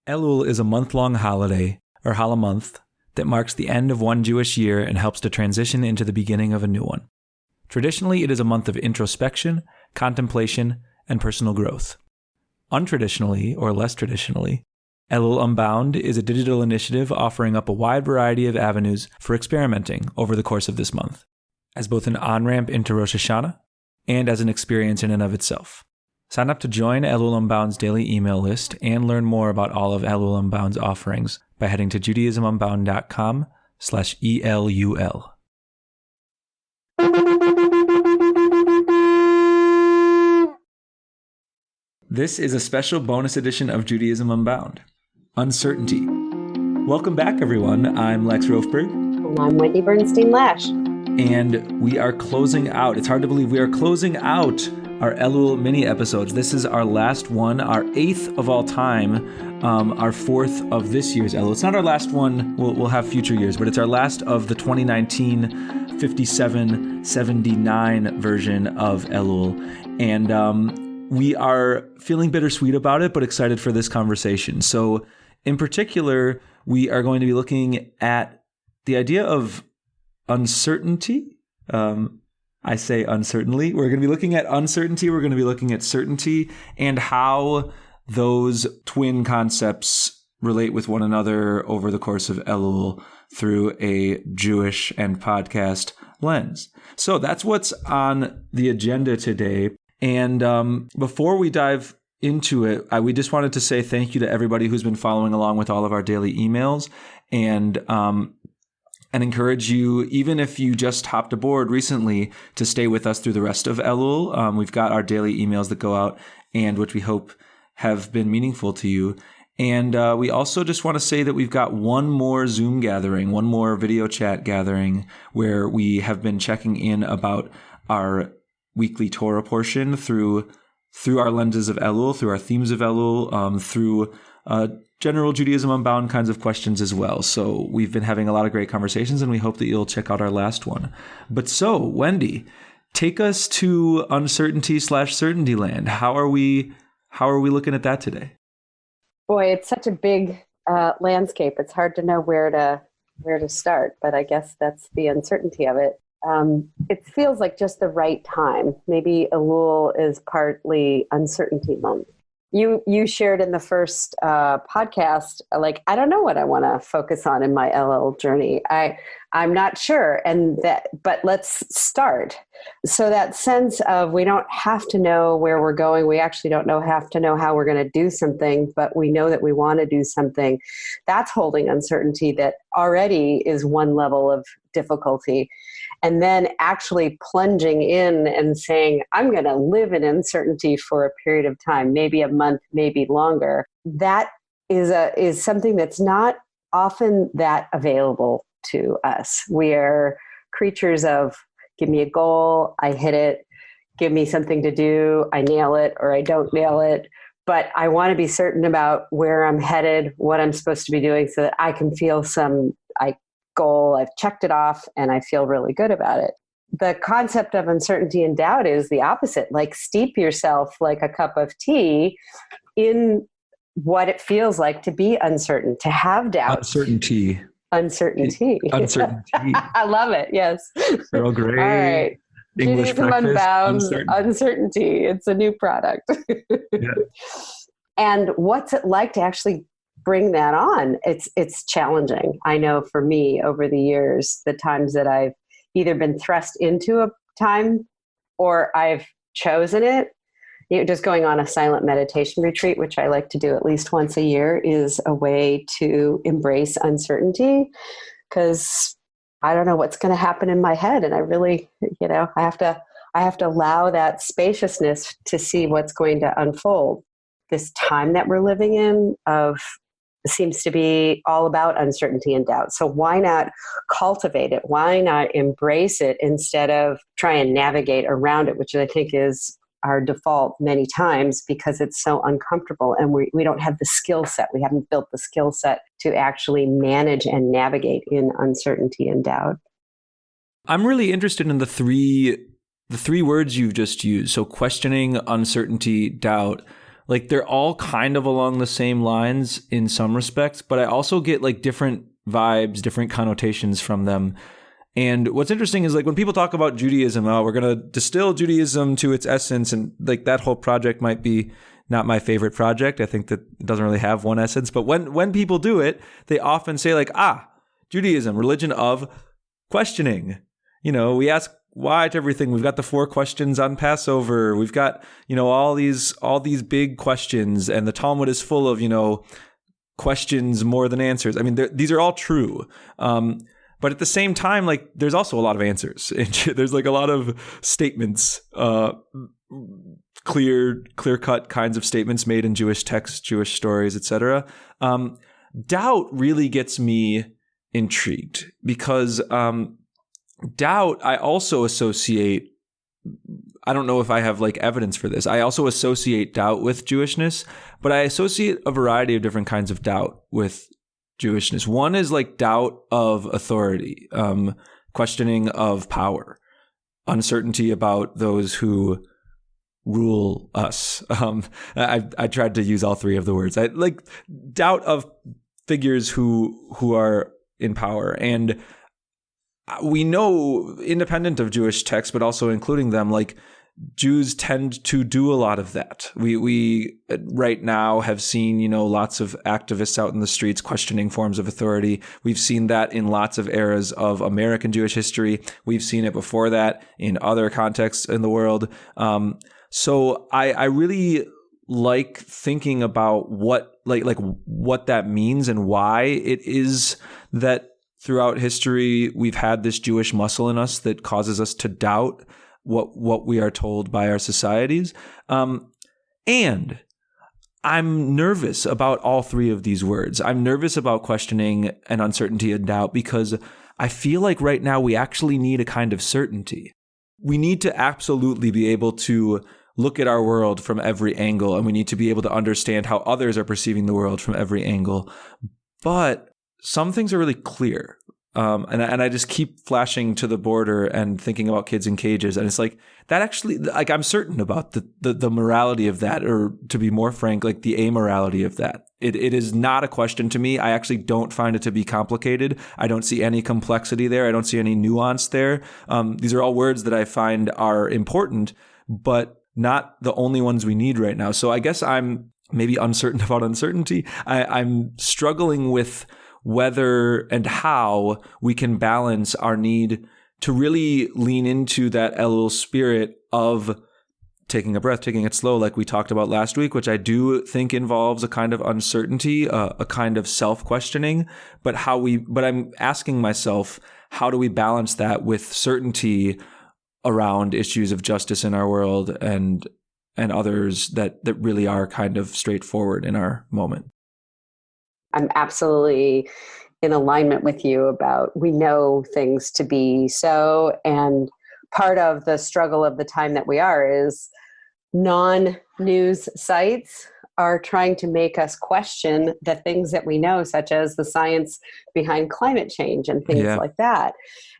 Elul is a month-long holiday, or Hala month, that marks the end of one Jewish year and helps to transition into the beginning of a new one. Traditionally, it is a month of introspection, contemplation, and personal growth. Untraditionally, or less traditionally, Elul Unbound is a digital initiative offering up a wide variety of avenues for experimenting over the course of this month, as both an on-ramp into Rosh Hashanah and as an experience in and of itself. Sign up to join Elul Unbound's daily email list and learn more about all of Elul Unbound's offerings by heading to judaismunbound.com/ELUL. This is a special bonus edition of Judaism Unbound, Uncertainty. Welcome back, everyone. I'm Lex Rofberg. And I'm Wendy Bernstein-Lash. And we are closing out. It's hard to believe we are closing out our Elul mini episodes. This is our last one, our 8th of all time, our 4th of this year's Elul. It's not our last one. We'll have future years, but it's our last of the 2019 57-79 version of Elul. And we are feeling bittersweet about it, but excited for this conversation. So in particular, we are going to be looking at the idea of uncertainty. I say uncertainly. We're going to be looking at uncertainty. We're going to be looking at certainty and how those twin concepts relate with one another over the course of Elul through a Jewish and podcast lens. So that's what's on the agenda today. And before we dive into it, we just wanted to say thank you to everybody who's been following along with all of our daily emails and encourage you, even if you just hopped aboard recently, to stay with us through the rest of Elul. We've got our daily emails that go out and which we hope have been meaningful to you. And we also just want to say that we've got one more Zoom gathering, one more video chat gathering where we have been checking in about our weekly Torah portion through our lenses of Elul, through our themes of Elul, through general Judaism Unbound kinds of questions as well. So we've been having a lot of great conversations, and we hope that you'll check out our last one. But so, Wendy, take us to uncertainty/certainty land. How are we looking at that today? Boy, it's such a big landscape. It's hard to know where to start, but I guess that's the uncertainty of it. It feels like just the right time. Maybe Elul is partly uncertainty month. You shared in the first podcast, like, I don't know what I want to focus on in my Elul journey. I'm not sure, but let's start. So that sense of we don't have to know where we're going. We actually don't have to know how we're going to do something, but we know that we want to do something. That's holding uncertainty that already is one level of difficulty. And then actually plunging in and saying, I'm going to live in uncertainty for a period of time, maybe a month, maybe longer. That is something that's not often that available to us. We are creatures of, give me a goal, I hit it, give me something to do, I nail it or I don't nail it. But I want to be certain about where I'm headed, what I'm supposed to be doing so that I can feel goal, I've checked it off and I feel really good about it. The concept of uncertainty and doubt is the opposite. Like, steep yourself like a cup of tea in what it feels like to be uncertain, to have doubt. Uncertainty. Uncertainty. I love it. Yes. Earl Grey. All right. English Judaism Unbound. Uncertainty. It's a new product. Yeah. And what's it like to actually bring that on? It's challenging. I know for me over the years, the times that I've either been thrust into a time or I've chosen it, just going on a silent meditation retreat, which I like to do at least once a year, is a way to embrace uncertainty, because I don't know what's going to happen in my head. And I really, I have to allow that spaciousness to see what's going to unfold. This time that we're living in seems to be all about uncertainty and doubt. So why not cultivate it? Why not embrace it instead of try and navigate around it, which I think is our default many times because it's so uncomfortable and we don't have the skill set. We haven't built the skill set to actually manage and navigate in uncertainty and doubt. I'm really interested in the three words you've just used. So questioning, uncertainty, doubt. Like they're all kind of along the same lines in some respects, but I also get like different vibes, different connotations from them. And what's interesting is like when people talk about Judaism, oh, we're going to distill Judaism to its essence. And like that whole project might be not my favorite project. I think that it doesn't really have one essence. But when people do it, they often say like, Judaism, religion of questioning. We ask why to everything. We've got the 4 questions on Passover. We've got, all these big questions. And the Talmud is full of, questions more than answers. I mean, these are all true. But at the same time, like there's also a lot of answers. There's like a lot of statements, clear-cut kinds of statements made in Jewish texts, Jewish stories, etc. Doubt really gets me intrigued because doubt I also associate. I don't know if I have like evidence for this. I also associate doubt with Jewishness, but I associate a variety of different kinds of doubt with Jewishness. One is like doubt of authority, questioning of power, uncertainty about those who rule us. I tried to use all 3 of the words. I like doubt of figures who are in power. And we know, independent of Jewish texts, but also including them, like Jews tend to do a lot of that. We right now have seen, lots of activists out in the streets questioning forms of authority. We've seen that in lots of eras of American Jewish history. We've seen it before that in other contexts in the world. So I really like thinking about what that means and why it is that throughout history we've had this Jewish muscle in us that causes us to doubt what we are told by our societies. And I'm nervous about all 3 of these words. I'm nervous about questioning and uncertainty and doubt because I feel like right now we actually need a kind of certainty. We need to absolutely be able to look at our world from every angle, and we need to be able to understand how others are perceiving the world from every angle. But some things are really clear. And I just keep flashing to the border and thinking about kids in cages. And it's like that actually, like I'm certain about the morality of that, or to be more frank, like the amorality of that. It is not a question to me. I actually don't find it to be complicated. I don't see any complexity there. I don't see any nuance there. These are all words that I find are important, but not the only ones we need right now. So I guess I'm maybe uncertain about uncertainty. I'm struggling with whether and how we can balance our need to really lean into that Elul spirit of taking a breath, taking it slow, like we talked about last week, which I do think involves a kind of uncertainty, a kind of self-questioning, but I'm asking myself, how do we balance that with certainty around issues of justice in our world and others that really are kind of straightforward in our moment? I'm absolutely in alignment with you about we know things to be so. And part of the struggle of the time that we are is non-news sites are trying to make us question the things that we know, such as the science behind climate change and things like that.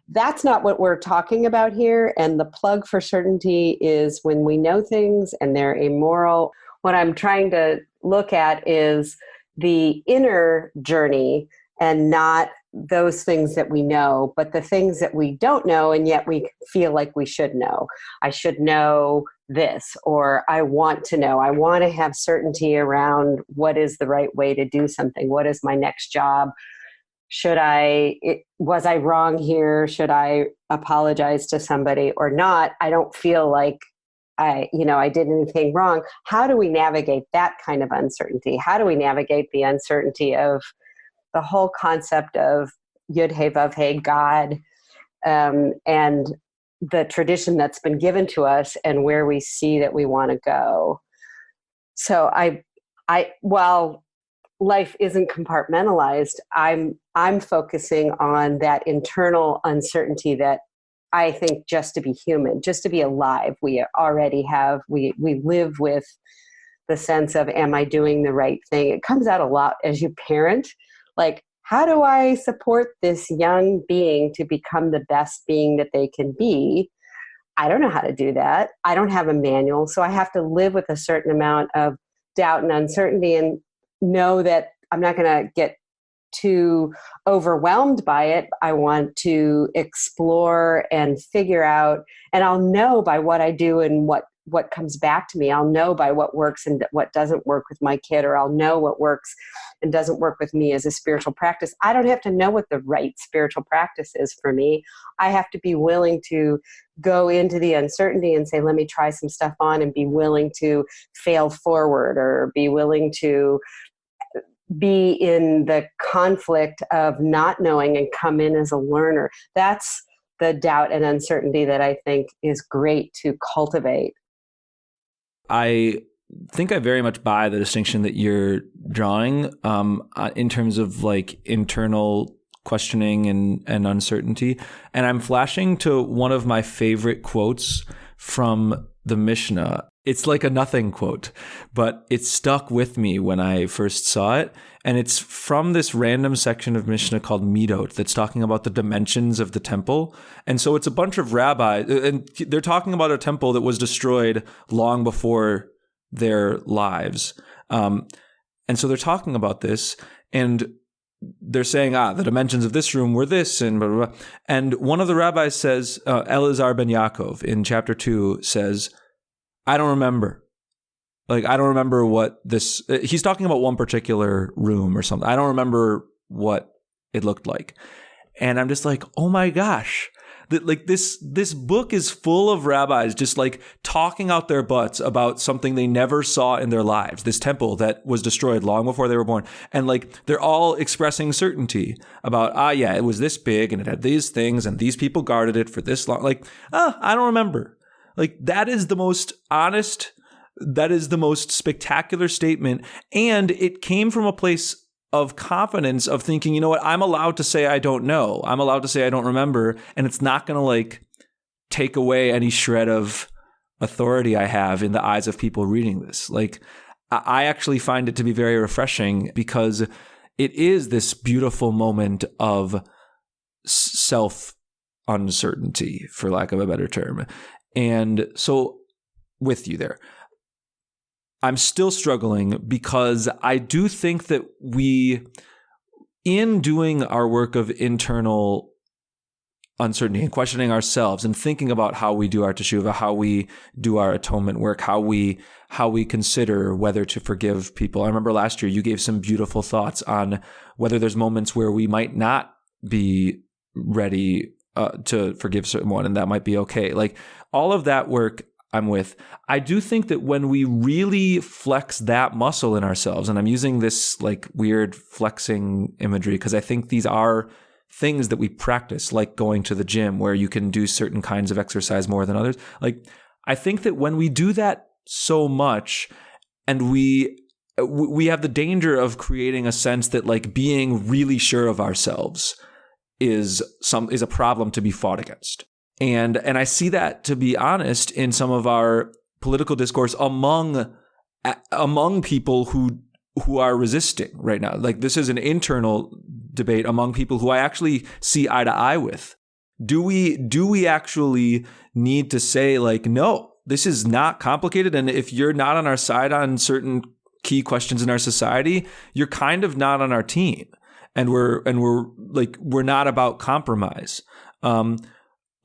That's not what we're talking about here. And the plug for certainty is when we know things and they're amoral. What I'm trying to look at is the inner journey and not those things that we know, but the things that we don't know and yet we feel like we should know. I should know this, or I want to know. I want to have certainty around what is the right way to do something. What is my next job? Was I wrong here? Should I apologize to somebody or not? I don't feel like I did anything wrong. How do we navigate that kind of uncertainty? How do we navigate the uncertainty of the whole concept of Yud He Vav He, God, and the tradition that's been given to us and where we see that we want to go? So while life isn't compartmentalized, I'm focusing on that internal uncertainty that I think just to be human, just to be alive, we already have, we live with the sense of, am I doing the right thing? It comes out a lot as you parent. Like, how do I support this young being to become the best being that they can be? I don't know how to do that. I don't have a manual. So I have to live with a certain amount of doubt and uncertainty and know that I'm not going to get too overwhelmed by it. I want to explore and figure out, and I'll know by what I do and what comes back to me. I'll know by what works and what doesn't work with my kid, or I'll know what works and doesn't work with me as a spiritual practice. I don't have to know what the right spiritual practice is for me. I have to be willing to go into the uncertainty and say, let me try some stuff on, and be willing to fail forward, or be willing to be in the conflict of not knowing and come in as a learner. That's the doubt and uncertainty that I think is great to cultivate. I think I very much buy the distinction that you're drawing in terms of like internal questioning and uncertainty. And I'm flashing to one of my favorite quotes from the Mishnah. It's like a nothing quote, but it stuck with me when I first saw it. And it's from this random section of Mishnah called Midot that's talking about the dimensions of the temple. And so it's a bunch of rabbis, and they're talking about a temple that was destroyed long before their lives. And so they're talking about this, and they're saying, the dimensions of this room were this, and blah, blah, blah. And one of the rabbis says, Elazar ben Yaakov in chapter 2 says, I don't remember. Like, I don't remember what this, he's talking about one particular room or something. I don't remember what it looked like. And I'm just like, oh my gosh, like this book is full of rabbis just like talking out their butts about something they never saw in their lives. This temple that was destroyed long before they were born. And like, they're all expressing certainty about, yeah, it was this big and it had these things and these people guarded it for this long. Like, I don't remember. Like, that is the most honest, that is the most spectacular statement. And it came from a place of confidence of thinking, you know what, I'm allowed to say I don't know. I'm allowed to say I don't remember. And it's not going to like take away any shred of authority I have in the eyes of people reading this. Like, I actually find it to be very refreshing because it is this beautiful moment of self-uncertainty, for lack of a better term. And so with you there, I'm still struggling because I do think that we, in doing our work of internal uncertainty and questioning ourselves and thinking about how we do our teshuvah, how we do our atonement work, how we consider whether to forgive people. I remember last year you gave some beautiful thoughts on whether there's moments where we might not be ready to forgive someone, and that might be okay. Like, all of that work I'm with. I do think that when we really flex that muscle in ourselves, and I'm using this like weird flexing imagery because I think these are things that we practice, like going to the gym where you can do certain kinds of exercise more than others. Like, I think that when we do that so much, and we have the danger of creating a sense that like being really sure of ourselves is a problem to be fought against. And I see that, to be honest, in some of our political discourse among people who are resisting right now. Like, this is an internal debate among people who I actually see eye to eye with. Do we actually need to say like, no, this is not complicated, and if you're not on our side on certain key questions in our society, you're kind of not on our team, and we're not about compromise.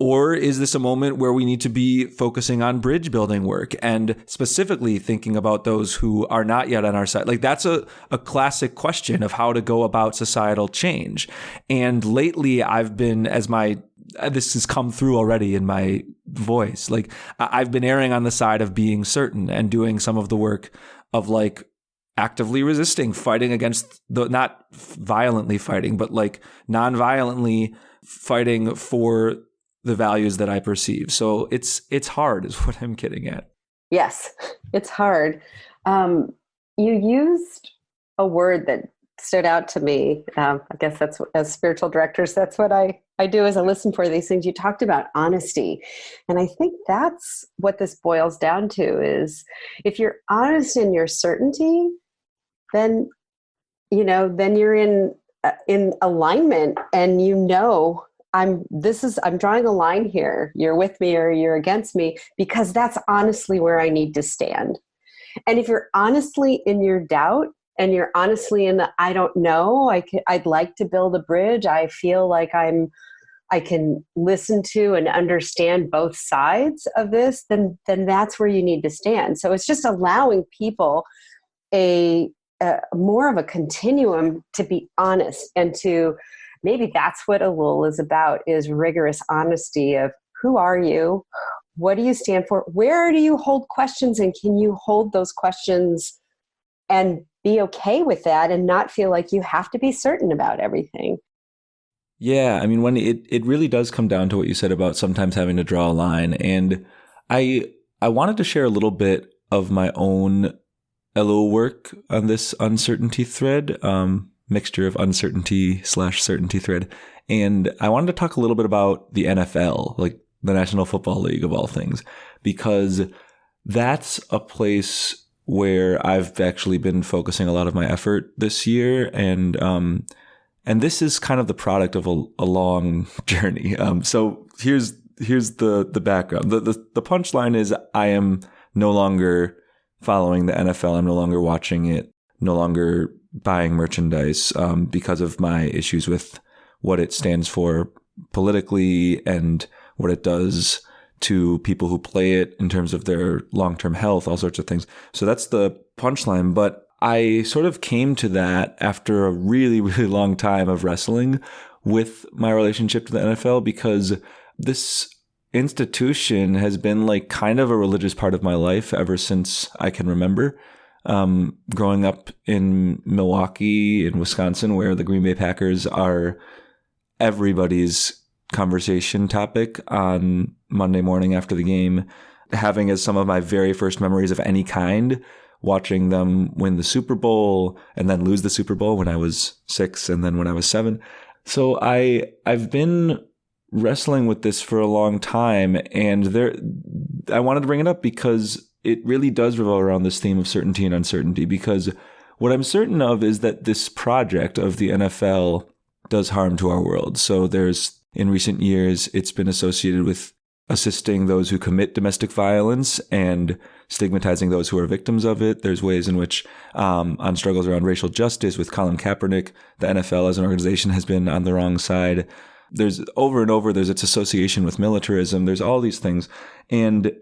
Or is this a moment where we need to be focusing on bridge building work and specifically thinking about those who are not yet on our side? Like, that's a classic question of how to go about societal change. And lately I've been, this has come through already in my voice, like I've been erring on the side of being certain and doing some of the work of like actively resisting, fighting against not violently fighting, but like non-violently fighting for the values that I perceive. So it's hard is what I'm getting at. Yes, it's hard. You used a word that stood out to me. I guess that's, as spiritual directors, that's what I do as I listen for these things. You talked about honesty. And I think that's what this boils down to is if you're honest in your certainty, then you're in alignment, and I'm drawing a line here. You're with me or you're against me, because that's honestly where I need to stand. And if you're honestly in your doubt and you're honestly in the, I don't know, I'd like to build a bridge. I feel like I can listen to and understand both sides of this, then that's where you need to stand. So it's just allowing people a more of a continuum to be honest, and to maybe that's what Elul is about, is rigorous honesty of who are you, what do you stand for, where do you hold questions, and can you hold those questions and be okay with that and not feel like you have to be certain about everything. Yeah, I mean, when it really does come down to what you said about sometimes having to draw a line. And I wanted to share a little bit of my own Elul work on this uncertainty thread, mixture of uncertainty / certainty thread. And I wanted to talk a little bit about the NFL, like the National Football League of all things, because that's a place where I've actually been focusing a lot of my effort this year. And this is kind of the product of a long journey. So here's the background. The punchline is I am no longer following the NFL. I'm no longer watching it, no longer buying merchandise because of my issues with what it stands for politically and what it does to people who play it in terms of their long-term health, all sorts of things. So that's the punchline. But I sort of came to that after a really, really long time of wrestling with my relationship to the NFL, because this institution has been like kind of a religious part of my life ever since I can remember. Growing up in Milwaukee, in Wisconsin, where the Green Bay Packers are everybody's conversation topic on Monday morning after the game, having as some of my very first memories of any kind watching them win the Super Bowl and then lose the Super Bowl when I was 6 and then when I was 7. So I've been wrestling with this for a long time, and I wanted to bring it up because it really does revolve around this theme of certainty and uncertainty, because what I'm certain of is that this project of the NFL does harm to our world. So in recent years, it's been associated with assisting those who commit domestic violence and stigmatizing those who are victims of it. There's ways in which, on struggles around racial justice with Colin Kaepernick, the NFL as an organization has been on the wrong side. There's over and over, there's its association with militarism. There's all these things. And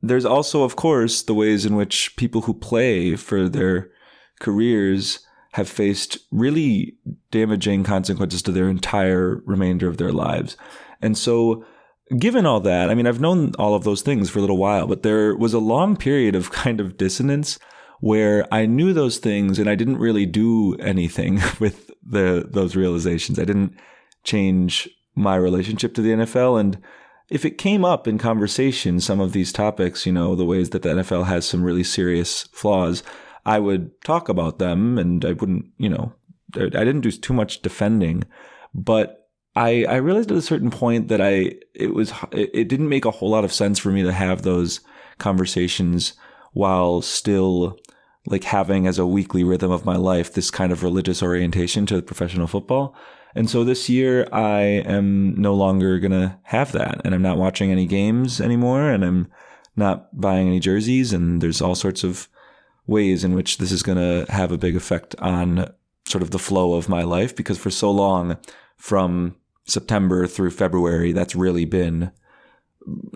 there's also, of course, the ways in which people who play for their careers have faced really damaging consequences to their entire remainder of their lives. And so, given all that, I mean, I've known all of those things for a little while, but there was a long period of kind of dissonance where I knew those things and I didn't really do anything with those realizations. I didn't change my relationship to the NFL. And if it came up in conversation, some of these topics, the ways that the NFL has some really serious flaws, I would talk about them, and I wouldn't, I didn't do too much defending, but I realized at a certain point that it didn't make a whole lot of sense for me to have those conversations while still like having as a weekly rhythm of my life this kind of religious orientation to professional football. And so this year I am no longer going to have that, and I'm not watching any games anymore, and I'm not buying any jerseys, and there's all sorts of ways in which this is going to have a big effect on sort of the flow of my life, because for so long, from September through February, that's really been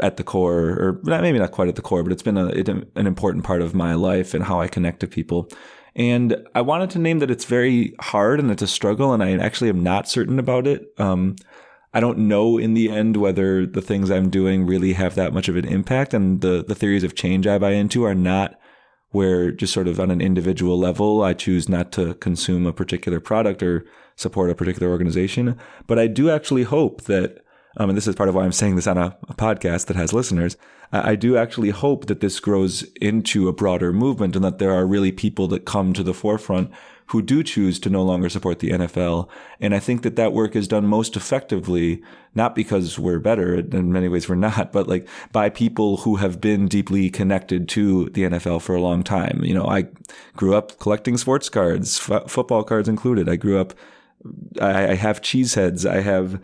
at the core, or maybe not quite at the core, but it's been an important part of my life and how I connect to people. And I wanted to name that it's very hard and it's a struggle, and I actually am not certain about it. I don't know in the end whether the things I'm doing really have that much of an impact, and the theories of change I buy into are not where just sort of on an individual level, I choose not to consume a particular product or support a particular organization. But I do actually hope that, and this is part of why I'm saying this on a podcast that has listeners, I do actually hope that this grows into a broader movement, and that there are really people that come to the forefront who do choose to no longer support the NFL. And I think that work is done most effectively, not because we're better, in many ways we're not, but like by people who have been deeply connected to the NFL for a long time. I grew up collecting sports cards, football cards included. I have cheeseheads. I have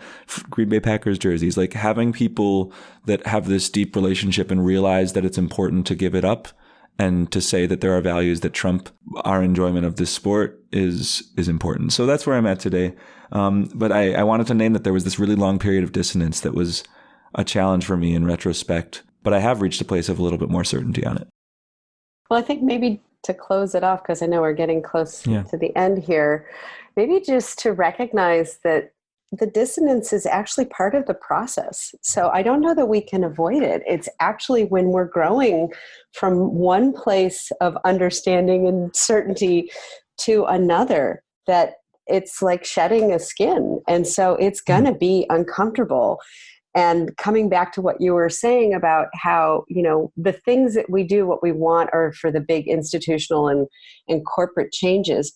Green Bay Packers jerseys. Like, having people that have this deep relationship and realize that it's important to give it up and to say that there are values that trump our enjoyment of this sport is important. So that's where I'm at today. But I wanted to name that there was this really long period of dissonance that was a challenge for me in retrospect, but I have reached a place of a little bit more certainty on it. Well, I think maybe to close it off, because I know we're getting close to the end here, maybe just to recognize that the dissonance is actually part of the process. So I don't know that we can avoid it. It's actually when we're growing from one place of understanding and certainty to another that it's like shedding a skin. And so it's going to be uncomfortable. And coming back to what you were saying about how, the things that we do, what we want are for the big institutional and corporate changes,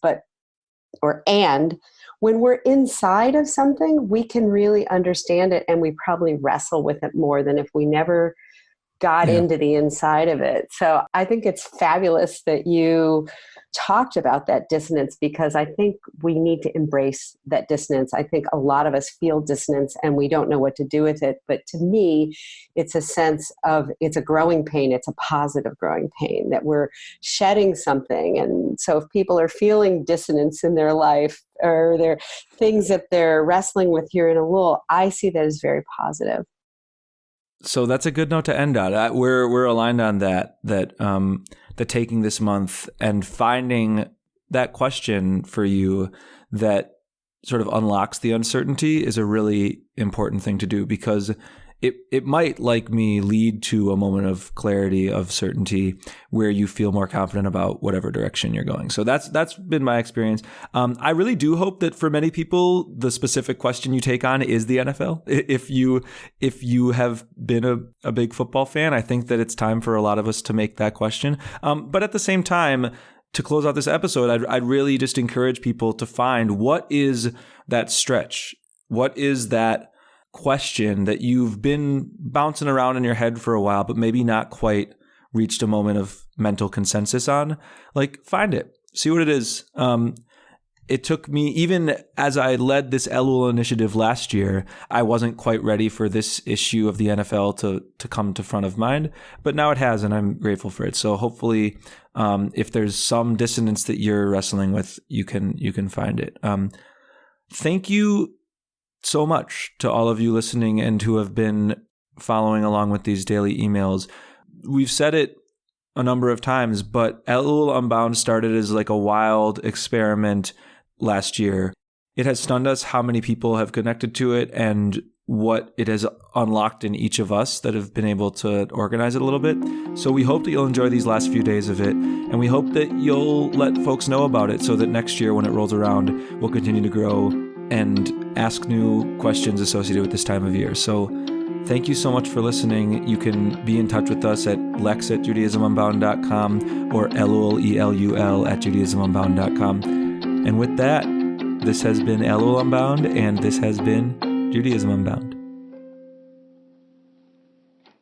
and when we're inside of something, we can really understand it, and we probably wrestle with it more than if we never got into the inside of it. So I think it's fabulous that you talked about that dissonance, because I think we need to embrace that dissonance. I think a lot of us feel dissonance and we don't know what to do with it. But to me, it's a sense of, it's a growing pain. It's a positive growing pain that we're shedding something. And so if people are feeling dissonance in their life, or there are things that they're wrestling with here in Elul, I see that as very positive. So that's a good note to end on. We're aligned on that taking this month and finding that question for you that sort of unlocks the uncertainty is a really important thing to do, because it might, like me, lead to a moment of clarity, of certainty, where you feel more confident about whatever direction you're going. So that's been my experience. I really do hope that for many people, the specific question you take on is the NFL. If you have been a big football fan, I think that it's time for a lot of us to make that question. But at the same time, to close out this episode, I'd really just encourage people to find what is that stretch, what is that question that you've been bouncing around in your head for a while, but maybe not quite reached a moment of mental consensus on. Like, find it, see what it is. It took me, even as I led this Elul initiative last year, I wasn't quite ready for this issue of the NFL to come to front of mind, but now it has, and I'm grateful for it. So hopefully, if there's some dissonance that you're wrestling with, you can find it. Thank you so much to all of you listening and who have been following along with these daily emails. We've said it a number of times, but Elul Unbound started as like a wild experiment last year. It has stunned us how many people have connected to it and what it has unlocked in each of us that have been able to organize it a little bit. So we hope that you'll enjoy these last few days of it, and we hope that you'll let folks know about it so that next year when it rolls around, we'll continue to grow and ask new questions associated with this time of year. So thank you so much for listening. You can be in touch with us at lex@judaismunbound.com or Elul, ELUL, @judaismunbound.com. And with that, this has been Elul Unbound, and this has been Judaism Unbound.